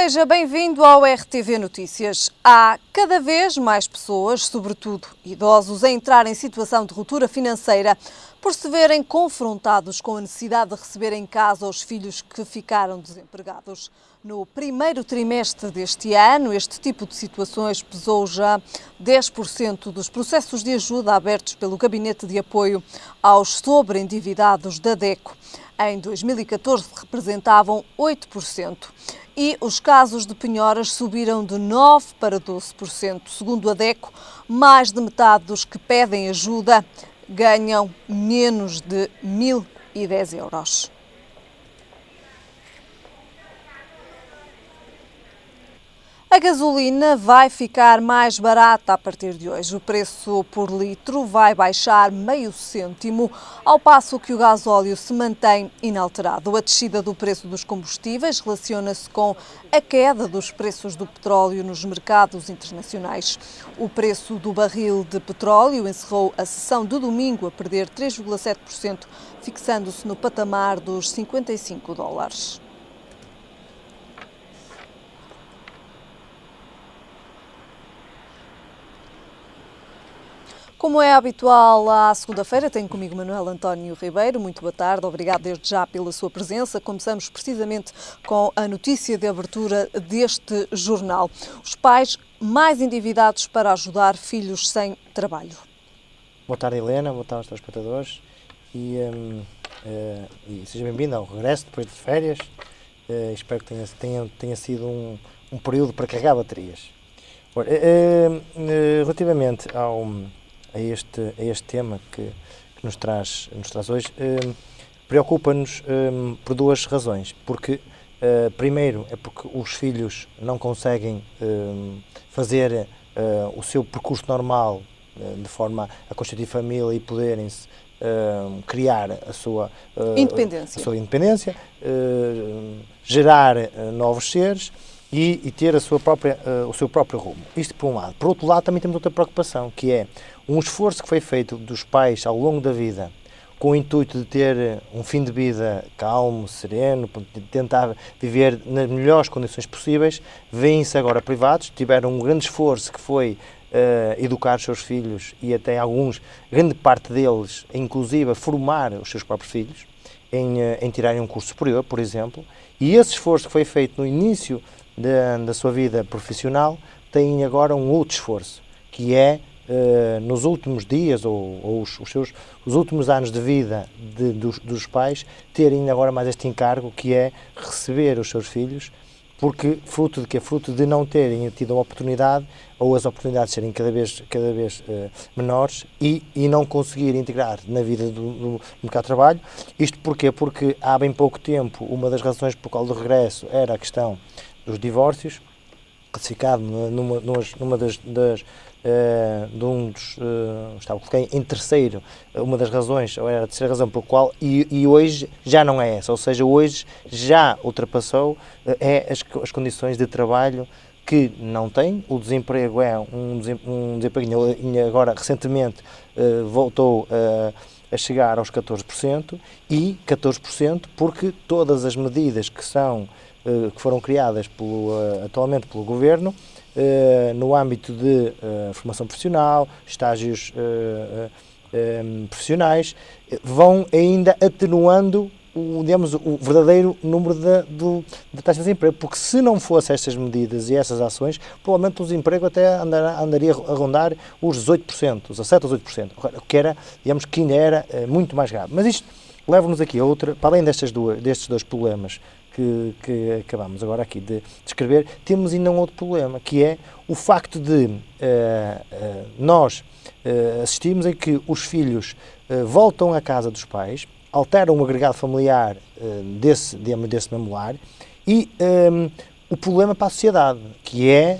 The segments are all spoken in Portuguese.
Seja bem-vindo ao RTV Notícias. Há cada vez mais pessoas, sobretudo idosos, a entrar em situação de ruptura financeira por se verem confrontados com a necessidade de receber em casa os filhos que ficaram desempregados. No primeiro trimestre deste ano, este tipo de situações pesou já 10% dos processos de ajuda abertos pelo Gabinete de Apoio aos Sobreendividados da DECO. Em 2014 representavam 8%. E os casos de penhoras subiram de 9% para 12%. Segundo a DECO, mais de metade dos que pedem ajuda ganham menos de 1.010 euros. A gasolina vai ficar mais barata a partir de hoje. O preço por litro vai baixar meio cêntimo, ao passo que o gasóleo se mantém inalterado. A descida do preço dos combustíveis relaciona-se com a queda dos preços do petróleo nos mercados internacionais. O preço do barril de petróleo encerrou a sessão de domingo a perder 3,7%, fixando-se no patamar dos $55. Como é habitual à segunda-feira, tenho comigo Manuel António Ribeiro. Muito boa tarde, obrigado desde já pela sua presença. Começamos precisamente com a notícia de abertura deste jornal. Os pais mais endividados para ajudar filhos sem trabalho. Boa tarde, Helena, boa tarde aos telespectadores e seja bem-vindo ao regresso depois de férias. Espero que tenha sido um período para carregar baterias. Relativamente a este tema que nos traz hoje, preocupa-nos por duas razões. Porque, primeiro, é porque os filhos não conseguem fazer o seu percurso normal de forma a constituir família e poderem-se criar a sua independência, gerar novos seres e ter o seu próprio rumo. Isto por um lado. Por outro lado, também temos outra preocupação, que é um esforço que foi feito dos pais ao longo da vida, com o intuito de ter um fim de vida calmo, sereno, de tentar viver nas melhores condições possíveis, vêm-se agora privados, tiveram um grande esforço que foi educar os seus filhos e até grande parte deles, inclusive, formar os seus próprios filhos, em tirarem um curso superior, por exemplo, e esse esforço que foi feito no início da sua vida profissional tem agora um outro esforço, que é nos últimos dias ou os últimos anos de vida dos pais terem agora mais este encargo, que é receber os seus filhos, porque fruto de não terem tido a oportunidade ou as oportunidades serem cada vez menores e não conseguir integrar na vida do mercado de trabalho. Isto porquê? Porque há bem pouco tempo uma das razões por qual do regresso era a questão dos divórcios, classificado estava em terceiro, uma das razões, ou era a terceira razão pela qual, e hoje já não é essa, ou seja, hoje já ultrapassou as condições de trabalho que não tem. O desemprego é um desemprego, e agora recentemente voltou a chegar aos 14%, e 14% porque todas as medidas que foram criadas atualmente pelo Governo, no âmbito de formação profissional, estágios profissionais, vão ainda atenuando o verdadeiro número de taxa de desemprego, porque se não fossem estas medidas e essas ações, provavelmente o desemprego até andaria a rondar os 18%, os 17% ou 18%, o que era, digamos, que ainda era muito mais grave. Mas isto leva-nos aqui a outra, para além destes dois problemas que acabamos agora aqui de descrever, temos ainda um outro problema, que é o facto de nós assistirmos em que os filhos voltam à casa dos pais, alteram o agregado familiar desse mesmo lar, e o problema para a sociedade, que é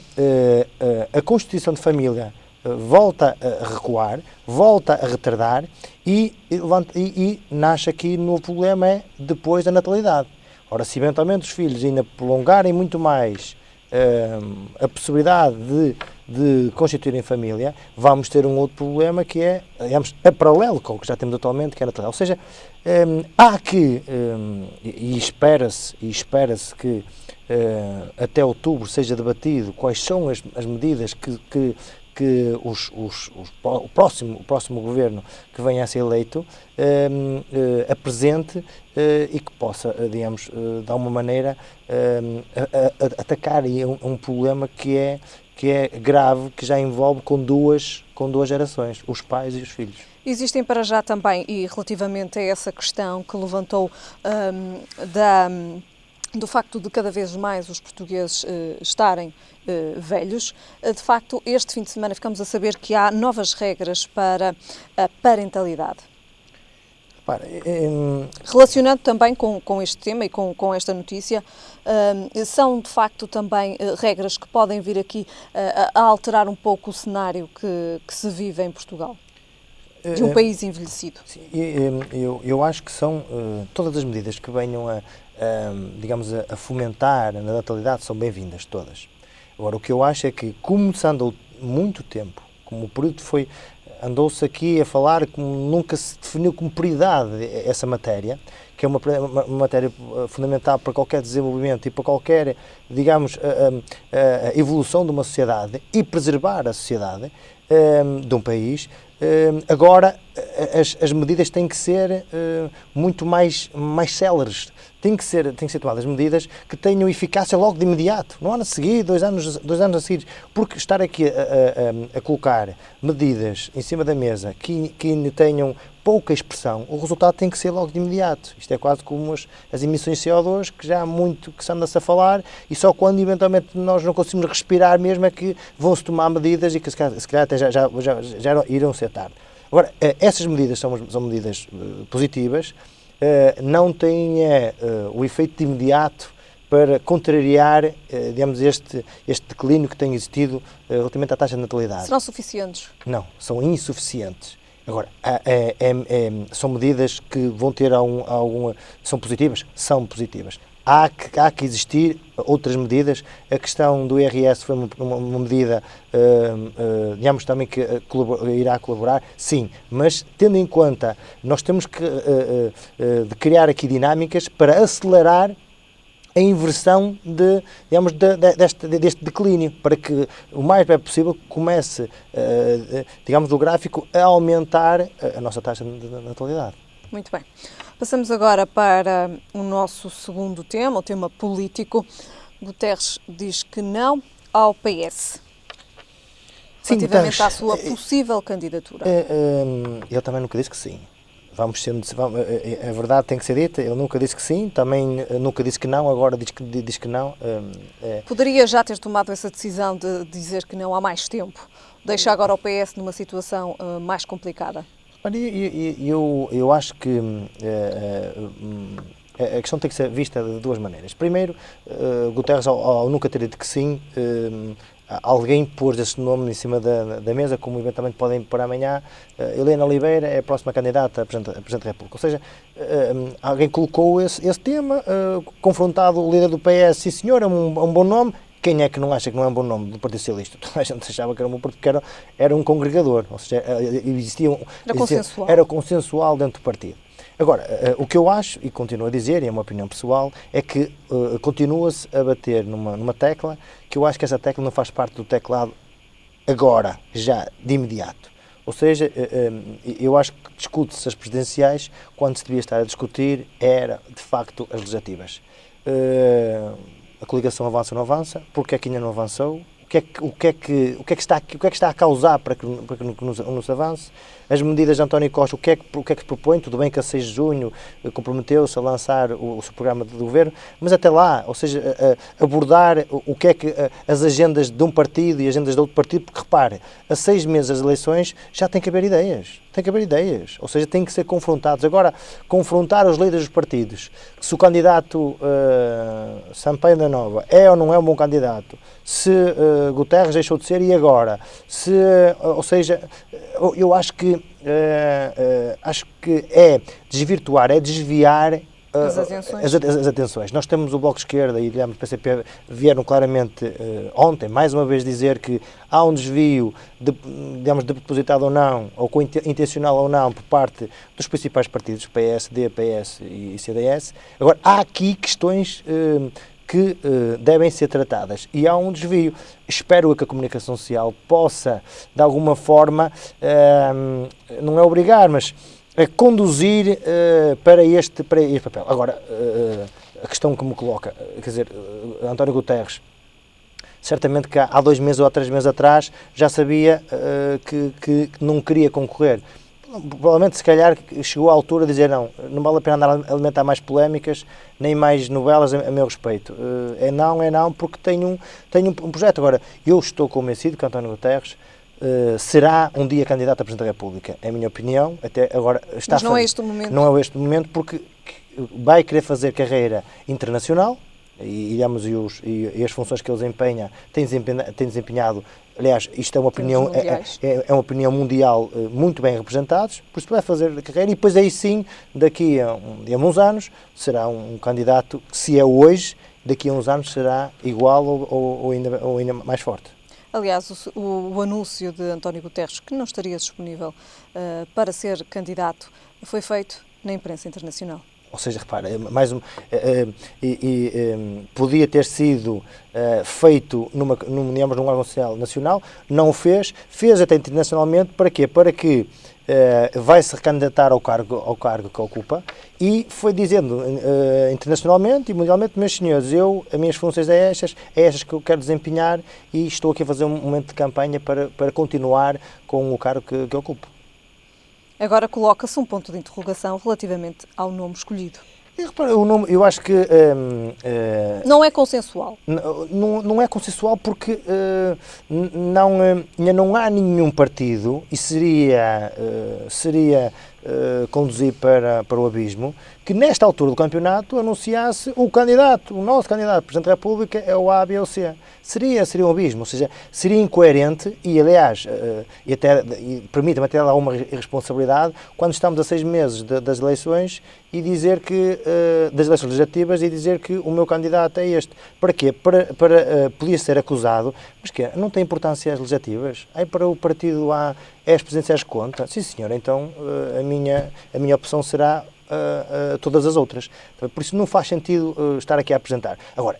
a constituição de família volta a recuar, volta a retardar, e nasce aqui no problema depois da natalidade. Ora, se eventualmente os filhos ainda prolongarem muito mais a possibilidade de de constituírem família, vamos ter um outro problema que é, digamos, a paralelo com o que já temos atualmente, que é a natalidade. Ou seja, há que, e espera-se que até outubro seja debatido quais são as medidas que o próximo governo que venha a ser eleito apresente e que possa, digamos, de alguma maneira atacar um problema que é grave, que já envolve com duas gerações, os pais e os filhos. Existem para já também, e relativamente a essa questão que levantou do facto de cada vez mais os portugueses estarem velhos, de facto, este fim de semana ficamos a saber que há novas regras para a parentalidade. Relacionando também com este tema e com esta notícia, são de facto também regras que podem vir aqui a alterar um pouco o cenário que se vive em Portugal, de um país envelhecido. Sim, eu acho que são todas as medidas que venham digamos, a fomentar a natalidade são bem-vindas, todas. Agora, o que eu acho é que, como se andou muito tempo, como o período foi, andou-se aqui a falar como nunca se definiu como prioridade essa matéria, que é uma matéria fundamental para qualquer desenvolvimento e para qualquer, digamos, a evolução de uma sociedade e preservar a sociedade de um país. Agora, as medidas têm que ser muito mais céleres. Têm que ser tomadas medidas que tenham eficácia logo de imediato. Não há a seguir, 2 anos a seguir. Porque estar aqui a colocar medidas em cima da mesa que tenham pouca expressão, o resultado tem que ser logo de imediato. Isto é quase como as emissões de CO2, que já há muito que se anda-se a falar, e só quando eventualmente nós não conseguimos respirar mesmo é que vão-se tomar medidas e que se calhar até já irão ser tarde. Agora, essas medidas são medidas positivas, não têm o efeito de imediato para contrariar, digamos, este declínio que tem existido relativamente à taxa de natalidade. Serão suficientes? Não, são insuficientes. Agora, são medidas que vão ter alguma... São positivas? São positivas. Há que existir outras medidas. A questão do IRS foi uma medida, digamos, também que irá colaborar, sim, mas tendo em conta, nós temos que de criar aqui dinâmicas para acelerar a inversão deste declínio, para que o mais breve possível comece, digamos, o gráfico a aumentar a nossa taxa de natalidade. Muito bem. Passamos agora para o nosso segundo tema, o tema político. Guterres diz que não ao PS, relativamente à sua possível candidatura. Ele também nunca disse que sim. A verdade tem que ser dita, ele nunca disse que sim, também nunca disse que não, agora diz que não. Poderia já ter tomado essa decisão de dizer que não há mais tempo, deixa agora o PS numa situação mais complicada? Eu acho que a questão tem que ser vista de duas maneiras. Primeiro, Guterres, ao nunca ter dito que sim, alguém pôs esse nome em cima da mesa, como eventualmente podem pôr amanhã. Helena Oliveira é a próxima candidata a Presidente da República. Ou seja, alguém colocou esse tema, confrontado o líder do PS, sim senhor, é um bom nome. Quem é que não acha que não é um bom nome do Partido Socialista? Toda a gente achava que era um bom porque era um congregador, ou seja, era consensual dentro do partido. Agora, o que eu acho, e continuo a dizer, e é uma opinião pessoal, é que continua-se a bater numa tecla, que eu acho que essa tecla não faz parte do teclado agora, já, de imediato. Ou seja, eu acho que discute-se as presidenciais quando se devia estar a discutir era, de facto, as legislativas. A coligação avança ou não avança? Porque é que ainda não avançou? O que é que está a causar para que não se avance? As medidas de António Costa, o que é que propõe? Tudo bem que a 6 de junho comprometeu-se a lançar o seu programa de governo, mas até lá, ou seja, abordar o que é que as agendas de um partido e agendas de outro partido, porque repare, a 6 meses das eleições já tem que haver ideias. Tem que haver ideias, ou seja, tem que ser confrontados. Agora, confrontar os líderes dos partidos, se o candidato Sampaio da Nova é ou não é um bom candidato, se Guterres deixou de ser e agora, ou seja, eu acho que é desvirtuar, é desviar as atenções. Nós temos o Bloco de Esquerda e digamos, o PCP vieram claramente ontem, mais uma vez, dizer que há um desvio, digamos, depositado ou não, ou intencional ou não, por parte dos principais partidos, PSD, PS e CDS. Agora, há aqui questões que devem ser tratadas e há um desvio. Espero que a comunicação social possa, de alguma forma, não é obrigar, mas conduzir para este papel. Agora, a questão que me coloca, quer dizer, António Guterres, certamente que há 2 meses ou há 3 meses atrás já sabia que não queria concorrer. Provavelmente, se calhar, chegou à altura de dizer não vale a pena andar a alimentar mais polémicas, nem mais novelas a meu respeito. É não, porque tenho um projeto. Agora, eu estou convencido que António Guterres será um dia candidato a Presidente da República. É a minha opinião. Até agora está. Mas não é este o momento. Não é este o momento, porque vai querer fazer carreira internacional e, digamos, e as funções que ele desempenha tem desempenhado. Aliás, isto é uma opinião, é uma opinião mundial muito bem representados, por isso vai fazer carreira e depois aí sim, daqui a uns anos, será um candidato que, se é hoje, daqui a uns anos será igual ou ainda mais forte. Aliás, o anúncio de António Guterres, que não estaria disponível para ser candidato, foi feito na imprensa internacional. Ou seja, repara, podia ter sido feito num órgão social nacional, não o fez até internacionalmente, para quê? Para que vai se recandidatar ao cargo que ocupa e foi dizendo internacionalmente e mundialmente: meus senhores, as minhas funções é estas que eu quero desempenhar e estou aqui a fazer um momento de campanha para continuar com o cargo que ocupo. Agora coloca-se um ponto de interrogação relativamente ao nome escolhido. O nome, eu acho que... não é consensual. Não é consensual porque ainda não há nenhum partido, e seria conduzir para o abismo, que nesta altura do campeonato anunciasse o nosso candidato, Presidente da República, é o A, B ou C. Seria um abismo, ou seja, seria incoerente e, aliás, permite-me até dar uma irresponsabilidade quando estamos a 6 meses das eleições e dizer que, das eleições legislativas, e dizer que o meu candidato é este. Para quê? Podia ser acusado, mas que não tem importância as legislativas? Aí para o partido A as presidenciais conta? Sim, senhor, então a minha opção será todas as outras. Por isso não faz sentido estar aqui a apresentar. Agora,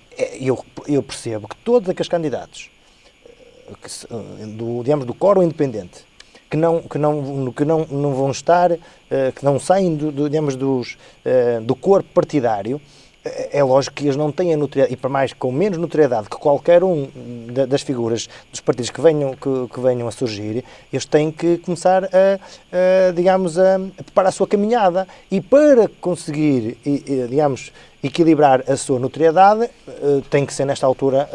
eu percebo que todos aqueles candidatos do quórum independente que não vão estar, que não saem do corpo partidário, é lógico que eles não têm a notoriedade, e para mais com menos notoriedade que qualquer das figuras dos partidos que venham a surgir, eles têm que começar a preparar a sua caminhada, e para conseguir, digamos, equilibrar a sua notoriedade, tem que ser nesta altura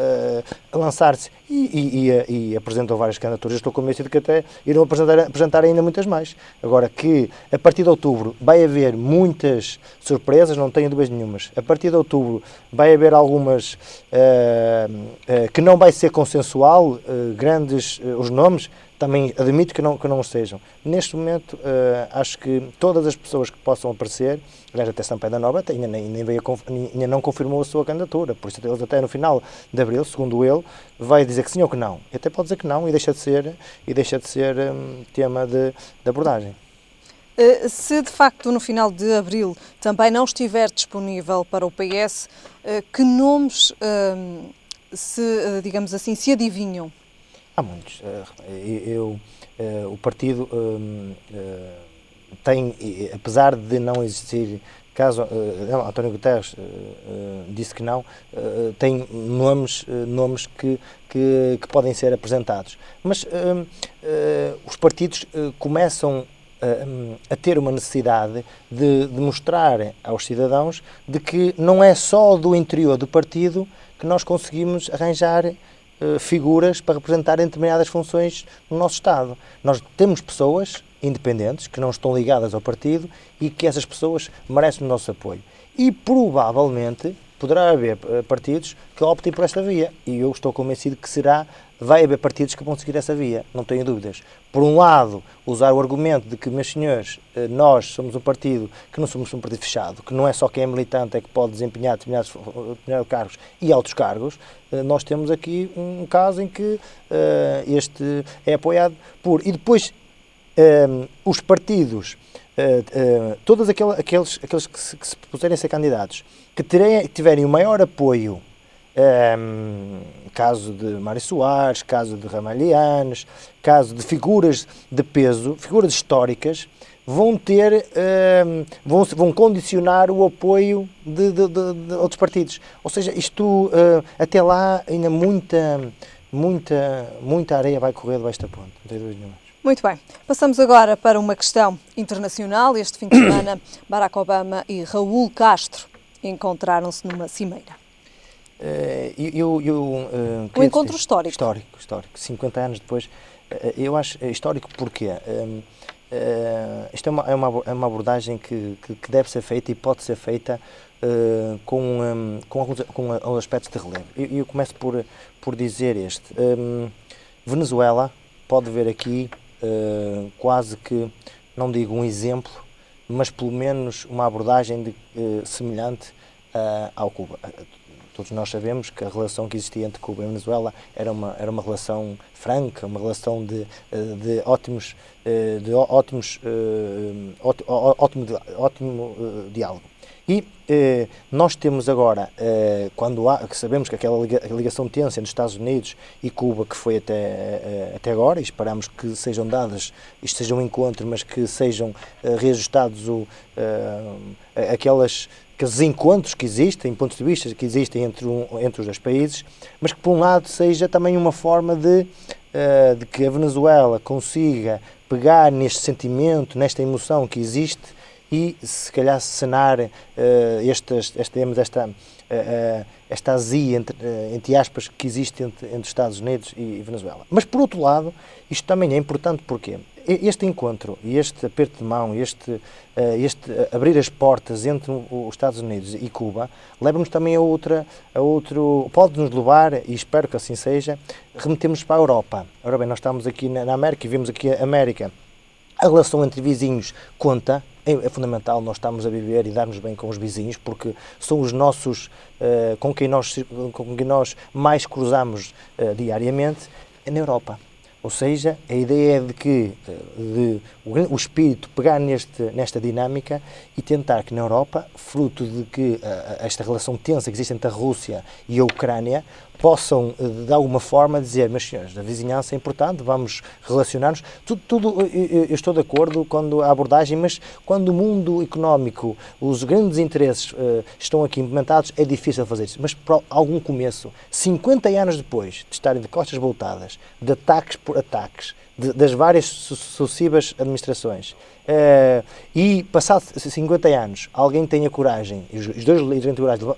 lançar-se e apresentam várias candidaturas. Estou convencido que até irão apresentar ainda muitas mais. Agora, que a partir de outubro vai haver muitas surpresas, não tenho dúvidas nenhumas. A partir de outubro vai haver algumas que não vai ser consensual, grandes os nomes, também admito que não o sejam. Neste momento, acho que todas as pessoas que possam aparecer, aliás, até Sampaio da Nova ainda não confirmou a sua candidatura, por isso eles até no final de abril, segundo ele, vai dizer que sim ou que não. E até pode dizer que não e deixa de ser tema de abordagem. Se de facto no final de abril também não estiver disponível para o PS, que nomes, digamos assim, se adivinham? Há muitos. O partido tem, apesar de não existir, caso António Guterres disse que não, tem nomes que podem ser apresentados. Mas os partidos começam a ter uma necessidade de mostrar aos cidadãos de que não é só do interior do partido que nós conseguimos arranjar figuras para representarem determinadas funções no nosso Estado. Nós temos pessoas independentes que não estão ligadas ao partido e que essas pessoas merecem o nosso apoio. E provavelmente poderá haver partidos que optem por esta via, e eu estou convencido que vai haver partidos que vão seguir essa via, não tenho dúvidas. Por um lado, usar o argumento de que, meus senhores, nós somos um partido que não somos um partido fechado, que não é só quem é militante é que pode desempenhar determinados cargos e altos cargos. Nós temos aqui um caso em que este é apoiado por... E depois, os partidos, todos aqueles que se propuserem a ser candidatos, que tiverem o maior apoio, caso de Mário Soares, caso de Ramalhianes, caso de figuras de peso, figuras históricas, vão condicionar o apoio de outros partidos. Ou seja, isto, até lá, ainda muita areia vai correr debaixo da ponte. Não tenho dúvida nenhuma. Muito bem. Passamos agora para uma questão internacional. Este fim de semana, Barack Obama e Raul Castro encontraram-se numa cimeira. Um encontro histórico. Histórico. 50 anos depois. Eu acho histórico porque isto é uma abordagem que deve ser feita e pode ser feita com alguns aspectos de relevo. Eu começo por dizer este. Venezuela pode ver aqui quase que, não digo um exemplo, mas pelo menos uma abordagem semelhante ao Cuba. Todos nós sabemos que a relação que existia entre Cuba e Venezuela era uma relação franca, uma relação de ótimo diálogo. E nós temos agora, que sabemos que aquela ligação tensa entre Estados Unidos e Cuba, que foi até agora, e esperamos que sejam dadas, isto seja um encontro, mas que sejam reajustados aqueles encontros que existem, pontos de vista que existem entre os dois países, mas que, por um lado, seja também uma forma de que a Venezuela consiga pegar neste sentimento, nesta emoção que existe e, se calhar, cenar esta azia, entre aspas, que existe entre Estados Unidos e Venezuela. Mas, por outro lado, isto também é importante porque este encontro e este aperto de mão, este abrir as portas entre os Estados Unidos e Cuba, leva-nos também a outro, pode-nos levar, e espero que assim seja, remetemos para a Europa. Ora bem, nós estamos aqui na América e vemos aqui a América. A relação entre vizinhos conta, é fundamental nós estamos a viver e darmos bem com os vizinhos, porque são os nossos, com quem nós mais cruzamos diariamente, na Europa. Ou seja, a ideia é de que o espírito pegar nesta dinâmica e tentar que na Europa, fruto de que esta relação tensa que existe entre a Rússia e a Ucrânia, possam, de alguma forma, dizer, meus senhores, a vizinhança é importante, vamos relacionar-nos. Eu estou de acordo quando a abordagem, mas quando o mundo económico, os grandes interesses estão aqui implementados, é difícil fazer isso. Mas por algum começo, 50 anos depois de estarem de costas voltadas, de ataques por ataques, das várias sucessivas administrações, e passados 50 anos alguém tem a coragem, e os dois líderes têm a coragem de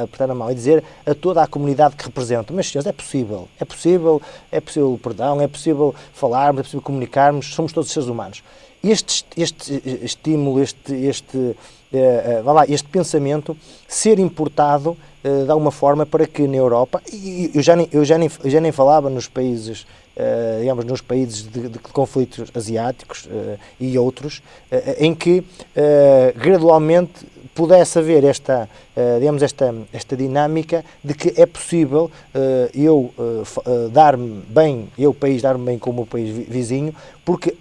apertar a mão e dizer a toda a comunidade que representam, mas senhores, é possível perdão, é possível falarmos, é possível comunicarmos, somos todos seres humanos. Este estímulo, este pensamento ser importado de alguma forma para que na Europa, e eu já nem falava nos países, digamos, nos países de conflitos asiáticos e outros, em que gradualmente pudesse haver esta dinâmica de que é possível país dar-me bem com o meu país vizinho, porque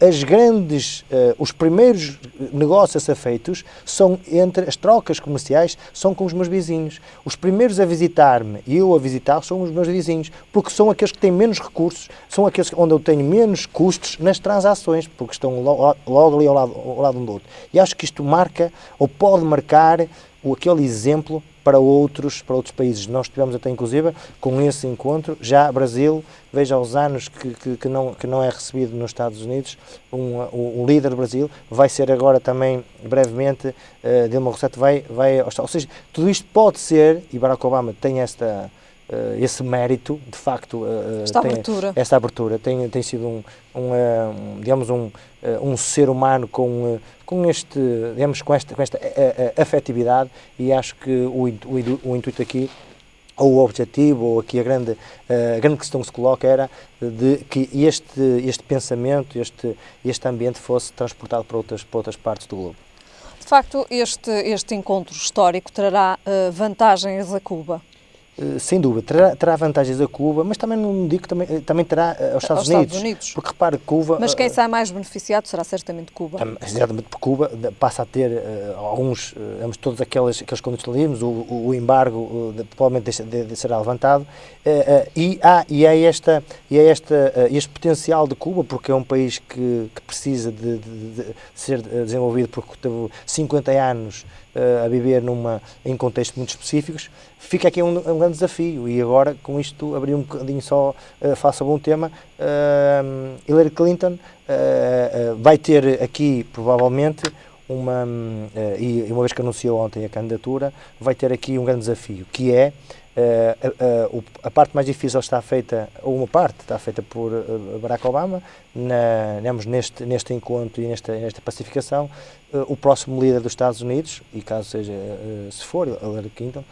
os primeiros negócios a ser feitos são entre as trocas comerciais, são com os meus vizinhos. Os primeiros a visitar-me e eu a visitar são os meus vizinhos, porque são aqueles que têm menos recursos, são aqueles onde eu tenho menos custos nas transações, porque estão logo ali ao lado um do outro. E acho que isto marca, ou pode marcar, aquele exemplo para outros países. Nós tivemos até, inclusive, com esse encontro, já Brasil, veja aos anos que não é recebido nos Estados Unidos, um líder do Brasil, vai ser agora também, brevemente, Dilma Rousseff vai ou seja, tudo isto pode ser, e Barack Obama tem esta esse mérito, de facto, esta abertura tem sido um ser humano com esta afetividade, e acho que o intuito aqui, ou o objetivo, ou aqui a grande questão que se coloca era de que este pensamento, este ambiente fosse transportado para outras partes do globo. De facto, este encontro histórico trará vantagens a Cuba? Sem dúvida, terá vantagens a Cuba, mas também não digo que também terá aos Estados Unidos. Porque repare, Cuba... Mas quem sai mais beneficiado será certamente Cuba. Exatamente, porque Cuba passa a ter todos aqueles condicionalismos, o embargo provavelmente será levantado, e há este potencial de Cuba, porque é um país que precisa de ser desenvolvido, porque teve 50 anos a viver em contextos muito específicos. Fica aqui um grande desafio, e agora com isto abrir um bocadinho só face a um tema, Hillary Clinton vai ter aqui provavelmente e uma vez que anunciou ontem a candidatura, vai ter aqui um grande desafio, que é a parte mais difícil está feita, ou uma parte está feita por Barack Obama, neste encontro e nesta pacificação. O próximo líder dos Estados Unidos, e caso seja, se for Hillary Clinton,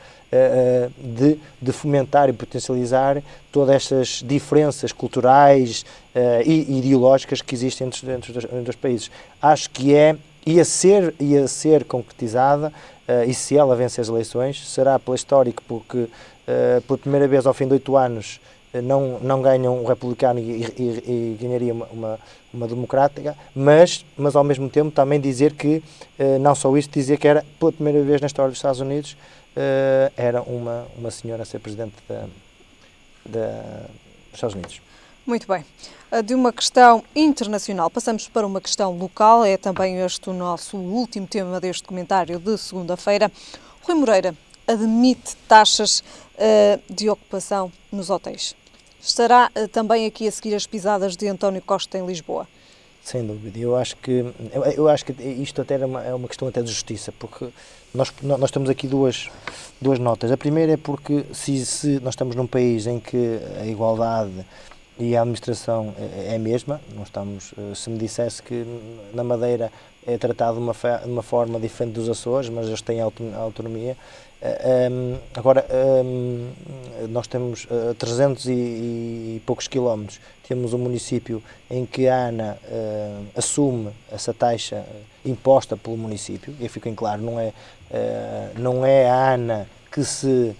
de fomentar e potencializar todas estas diferenças culturais e ideológicas que existem entre os dois países. Acho que ia ser concretizada, e se ela vencer as eleições, será pela histórico, porque pela primeira vez ao fim de 8 anos não ganha um republicano e ganharia uma democrática, mas ao mesmo tempo também dizer que, não só isto, dizer que era pela primeira vez na história dos Estados Unidos, era uma senhora a ser presidente dos Estados Unidos. Muito bem. De uma questão internacional passamos para uma questão local. É também este o nosso último tema deste comentário de segunda-feira. Rui Moreira admite taxas de ocupação nos hotéis. Estará também aqui a seguir as pisadas de António Costa em Lisboa? Sem dúvida. Eu acho que isto até é uma questão até de justiça, porque nós temos aqui duas notas. A primeira é porque se nós estamos num país em que a igualdade e a administração é a mesma, não estamos, se me dissesse que na Madeira é tratado de uma forma diferente dos Açores, mas eles têm autonomia. Agora, nós temos 300 e poucos quilómetros, temos um município em que a ANA assume essa taxa imposta pelo município, e fica em claro, não é a ANA que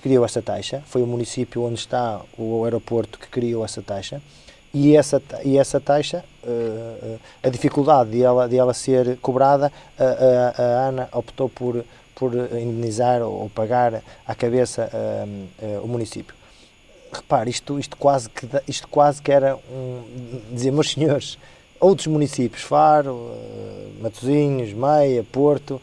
criou essa taxa, foi o município onde está o aeroporto que criou essa taxa, e essa taxa, a dificuldade de ela ser cobrada, a ANA optou por indenizar ou pagar à cabeça o município. Repare, isto quase que era dizer, meus senhores, outros municípios, Faro, Matosinhos, Meia, Porto,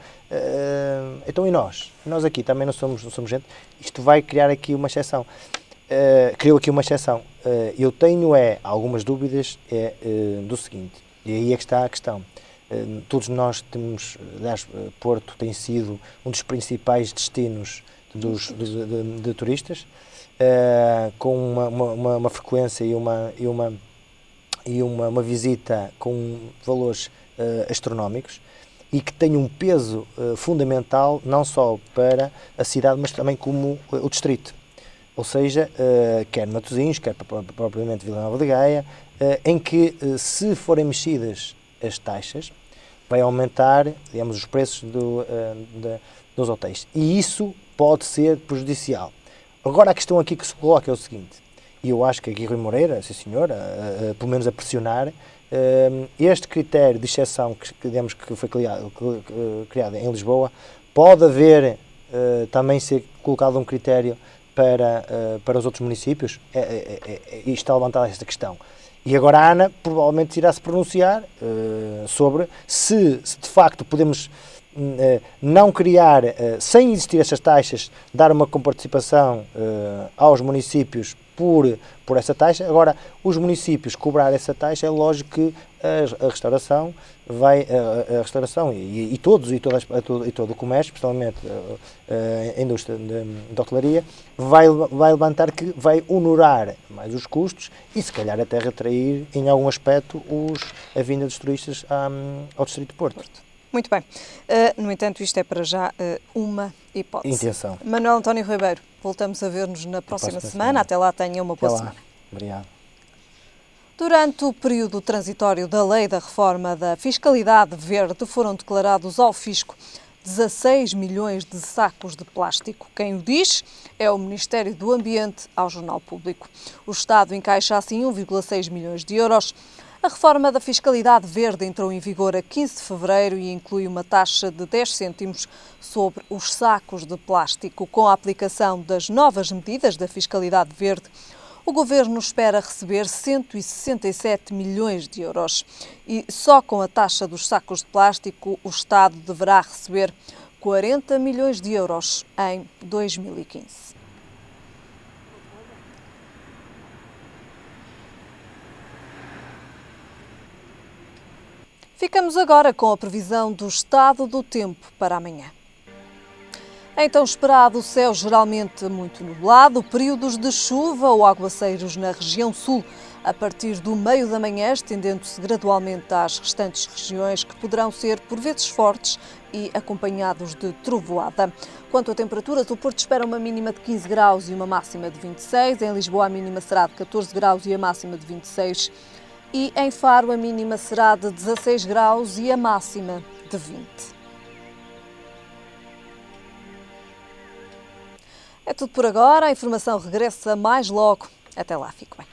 então e nós? Nós aqui também não somos gente. Isto vai criar aqui uma exceção. Criou aqui uma exceção. Eu tenho algumas dúvidas do seguinte, e aí é que está a questão. Todos nós temos, aliás, Porto tem sido um dos principais destinos de turistas, com uma frequência e uma visita com valores astronómicos, e que tem um peso fundamental não só para a cidade, mas também como o distrito. Ou seja, quer Matosinhos, quer propriamente Vila Nova de Gaia, em que, se forem mexidas as taxas, vai aumentar, digamos, os preços dos hotéis. E isso pode ser prejudicial. Agora, a questão aqui que se coloca é o seguinte, e eu acho que aqui Rui Moreira, sim senhor, pelo menos a pressionar, este critério de exceção digamos, que foi criado em Lisboa, pode haver também ser colocado um critério para os outros municípios, e está levantada esta questão. E agora a ANA provavelmente irá se pronunciar sobre se de facto podemos não criar, sem existir estas taxas, dar uma comparticipação aos municípios por essa taxa. Agora, os municípios cobrar essa taxa, é lógico que a restauração a restauração e todo o comércio, especialmente a indústria de hotelaria, vai levantar, que vai honorar mais os custos e se calhar até retrair em algum aspecto a vinda dos turistas ao Distrito de Porto. Muito bem. No entanto, isto é para já uma hipótese. Intenção. Manuel António Ribeiro, voltamos a ver-nos na próxima semana. Até lá, tenha uma boa semana. Obrigado. Durante o período transitório da Lei da Reforma da Fiscalidade Verde, foram declarados ao fisco 16 milhões de sacos de plástico. Quem o diz é o Ministério do Ambiente ao Jornal Público. O Estado encaixa assim 1,6 milhões de euros. A reforma da Fiscalidade Verde entrou em vigor a 15 de fevereiro e inclui uma taxa de 10 cêntimos sobre os sacos de plástico. Com a aplicação das novas medidas da Fiscalidade Verde, o Governo espera receber 167 milhões de euros. E só com a taxa dos sacos de plástico, o Estado deverá receber 40 milhões de euros em 2015. Ficamos agora com a previsão do estado do tempo para amanhã. Então, esperado céu geralmente muito nublado, períodos de chuva ou aguaceiros na região sul a partir do meio da manhã, estendendo-se gradualmente às restantes regiões, que poderão ser por vezes fortes e acompanhados de trovoada. Quanto a temperaturas, o Porto espera uma mínima de 15 graus e uma máxima de 26. Em Lisboa, a mínima será de 14 graus e a máxima de 26. E em Faro, a mínima será de 16 graus e a máxima de 20. É tudo por agora. A informação regressa mais logo. Até lá, fique bem.